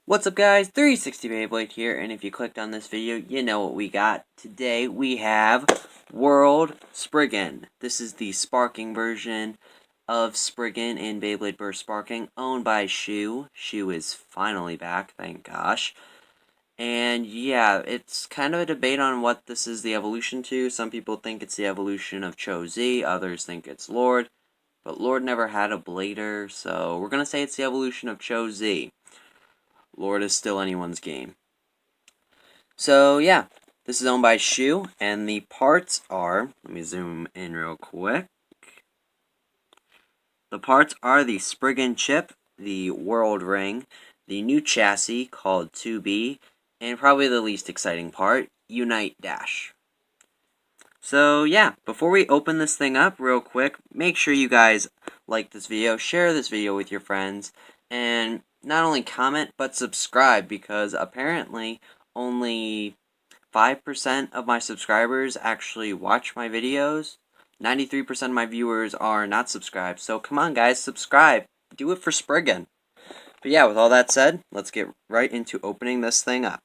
What's up guys, 360 Beyblade here, and if you clicked on this video, you know what we got. Today we have World Spriggan. This is the sparking version of Spriggan in Beyblade Burst Sparking, owned by Shu. Shu is finally back, thank gosh. And yeah, it's kind of a debate on what this is the evolution to. Some people think it's the evolution of Cho Z, others think it's Lord. But Lord never had a blader, so we're going to say it's the evolution of Cho Z. Lord is still anyone's game. So yeah, this is owned by Shu, and the parts are, let me zoom in real quick. The parts are the Spriggan chip, the World Ring, the new chassis called 2B, and probably the least exciting part, Unite Dash. So yeah, before we open this thing up real quick, make sure you guys like this video, share this video with your friends, and not only comment, but subscribe, because apparently only 5% of my subscribers actually watch my videos. 93% of my viewers are not subscribed, so come on guys, subscribe. Do it for Spriggan. But yeah, with all that said, let's get right into opening this thing up.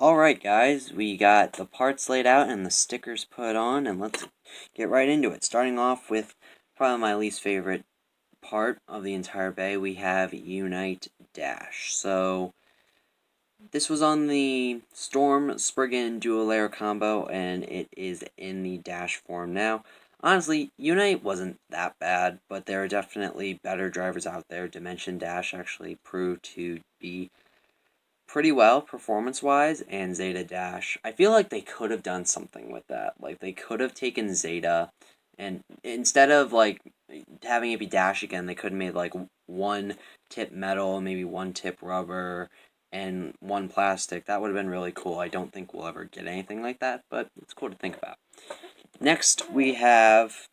Alright guys, we got the parts laid out and the stickers put on, and let's get right into it. Starting off with probably my least favorite part of the entire bay, we have Unite Dash. So this was on the Storm Spriggan dual layer combo, and it is in the Dash form now. Honestly, Unite wasn't that bad, but there are definitely better drivers out there. Dimension Dash actually proved to be pretty well performance-wise, and Zeta Dash. I feel like they could have done something with that. Like, they could have taken Zeta, and instead of, like, having it be Dash again, they could have made, like, one tip metal, maybe one tip rubber, and one plastic. That would have been really cool. I don't think we'll ever get anything like that, but it's cool to think about. Next, we have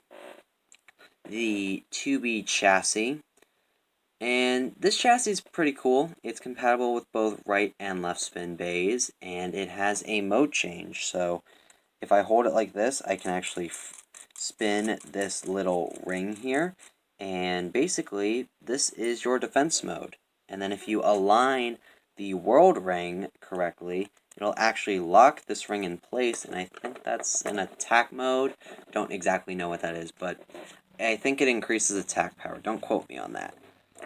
the 2B chassis. And this chassis is pretty cool. It's compatible with both right and left spin bays, and it has a mode change. So if I hold it like this, I can actually spin this little ring here, and basically this is your defense mode. And then if you align the world ring correctly, it'll actually lock this ring in place, and I think that's an attack mode. Don't exactly know what that is, but I think it increases attack power. Don't quote me on that.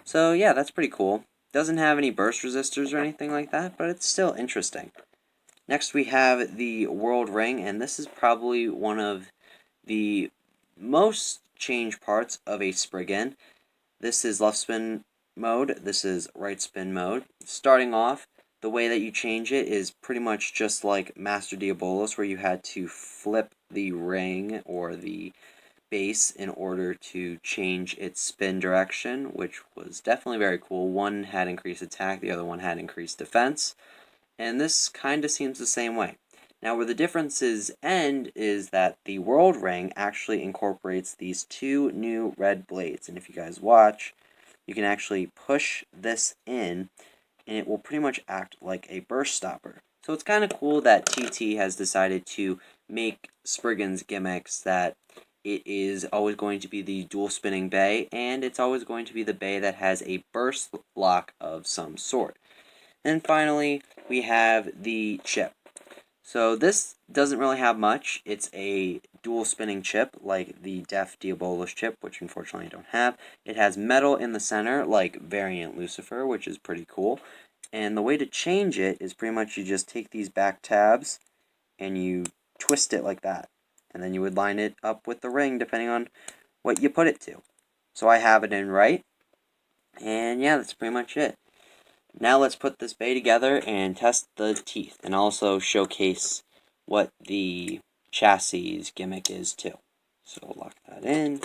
So yeah, that's pretty cool. Doesn't have any burst resistors or anything like that, but it's still interesting. Next we have the World Ring, and this is probably one of the most changed parts of a Spriggan. This is left spin mode, this is right spin mode. Starting off, the way that you change it is pretty much just like Master Diabolus, where you had to flip the ring or the base in order to change its spin direction, which was definitely very cool. One had increased attack, the other one had increased defense, and this kind of seems the same way. Now, where the differences end is that the World Ring actually incorporates these two new red blades, and if you guys watch, you can actually push this in, and it will pretty much act like a burst stopper. So it's kind of cool that TT has decided to make Spriggan's gimmicks that it is always going to be the dual spinning bay, and it's always going to be the bay that has a burst lock of some sort. And finally, we have the chip. So this doesn't really have much. It's a dual spinning chip, like the Def Diabolus chip, which unfortunately I don't have. It has metal in the center, like Variant Lucifer, which is pretty cool. And the way to change it is pretty much you just take these back tabs and you twist it like that. And then you would line it up with the ring depending on what you put it to. So I have it in right. And yeah, that's pretty much it. Now let's put this bay together and test the teeth, and also showcase what the chassis gimmick is too. So we'll lock that in.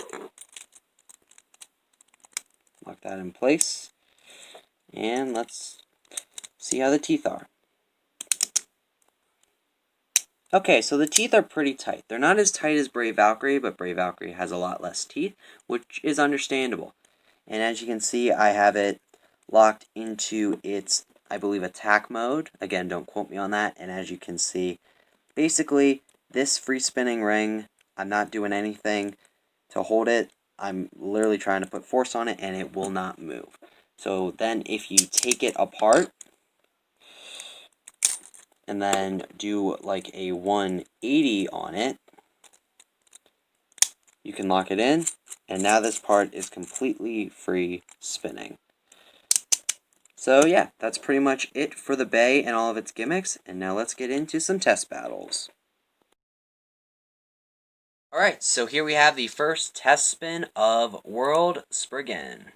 Lock that in place. And let's see how the teeth are. Okay, so the teeth are pretty tight. They're not as tight as Brave Valkyrie, but Brave Valkyrie has a lot less teeth, which is understandable. And as you can see, I have it locked into its, I believe, attack mode. Again, don't quote me on that. And as you can see, basically, this free spinning ring, I'm not doing anything to hold it. I'm literally trying to put force on it, and it will not move. So then if you take it apart, and then do like a 180 on it, you can lock it in, and now this part is completely free spinning. So yeah, that's pretty much it for the Bay and all of its gimmicks, and now let's get into some test battles. Alright, so here we have the first test spin of World Spriggan.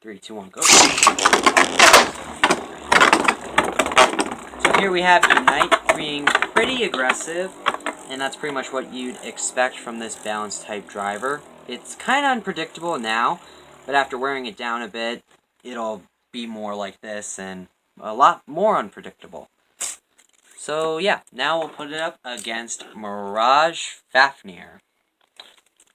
3, 2, 1, go. So here we have Unite being pretty aggressive, and that's pretty much what you'd expect from this balance type driver. It's kind of unpredictable now, but after wearing it down a bit, it'll be more like this and a lot more unpredictable. So yeah, now we'll put it up against Mirage Fafnir.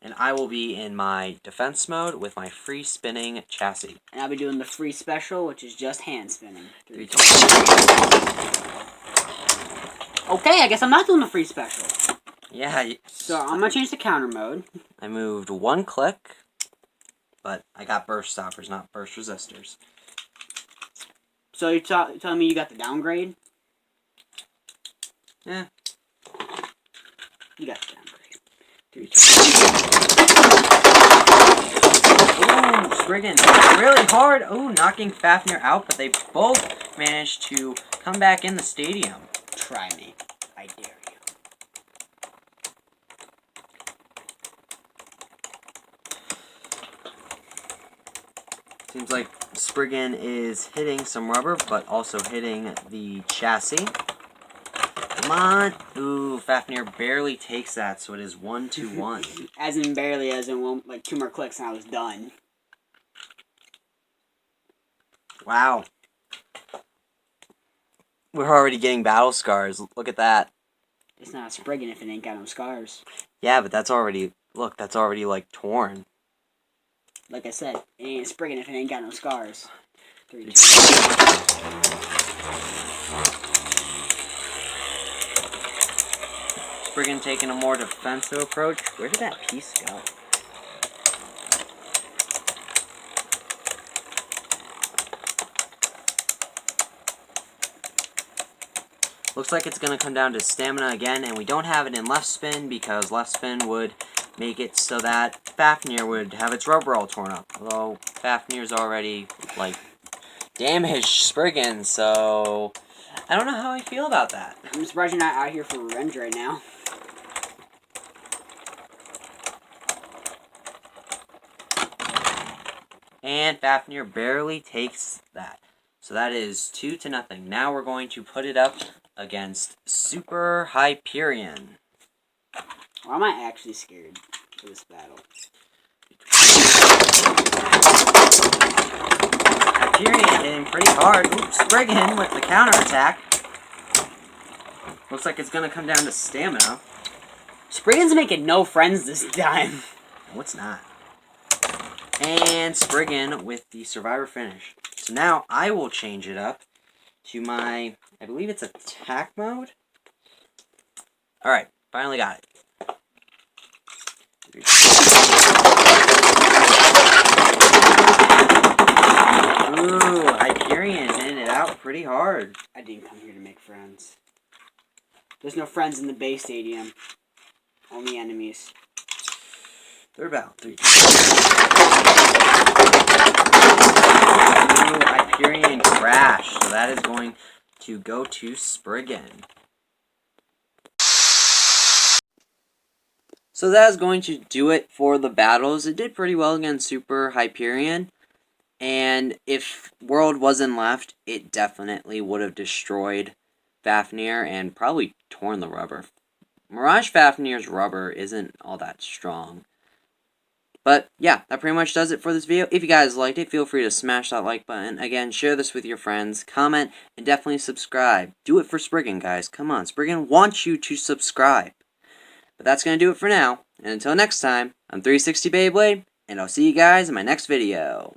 And I will be in my defense mode with my free spinning chassis. And I'll be doing the free special, which is just hand spinning. 3, 2, 1. Okay, I guess I'm not doing the free special. Yeah. So I'm going to change to counter mode. I moved 1 click, but I got burst stoppers, not burst resistors. So you're telling me you got the downgrade? Yeah. You got the downgrade. 3, 2, 1. Ooh, Spriggan, really hard. Ooh, knocking Fafnir out, but they both managed to come back in the stadium. Try me. I dare you. Seems like Spriggan is hitting some rubber, but also hitting the chassis. Come on. Ooh, Fafnir barely takes that, so it is 1-1. As in barely, as in one, like 2 more clicks and I was done. Wow. We're already getting battle scars. Look at that. It's not a Spriggan if it ain't got no scars. Yeah, but that's already, look, that's already like torn. Like I said, it ain't a Spriggan if it ain't got no scars. 3, 2, 1. Spriggan taking a more defensive approach. Where did that piece go? Looks like it's going to come down to stamina again, and we don't have it in left spin because left spin would make it so that Fafnir would have its rubber all torn up. Although Fafnir's already, like, damaged Spriggan, so I don't know how I feel about that. I'm surprised you're not out here for revenge right now. And Fafnir barely takes that. So that is 2-0. Now we're going to put it up against Super Hyperion. Or am I actually scared for this battle? Hyperion hitting pretty hard. Ooh, Spriggan with the counterattack. Looks like it's going to come down to stamina. Spriggan's making no friends this time. No, it's not. And Spriggan with the Survivor finish. So now I will change it up to my, I believe it's attack mode. Alright, finally got it. Ooh, Hyperion hitting it out pretty hard. I didn't come here to make friends. There's no friends in the Bay Stadium. Only enemies. Third battle. 3, 2, 1. Ooh, Hyperion crash. So that is going to go to Spriggan. So that is going to do it for the battles. It did pretty well against Super Hyperion. And if World wasn't left, it definitely would have destroyed Fafnir and probably torn the rubber. Mirage Fafnir's rubber isn't all that strong. But yeah, that pretty much does it for this video. If you guys liked it, feel free to smash that like button. Again, share this with your friends, comment, and definitely subscribe. Do it for Spriggan, guys. Come on, Spriggan wants you to subscribe. But that's going to do it for now. And until next time, I'm 360 Beyblade, and I'll see you guys in my next video.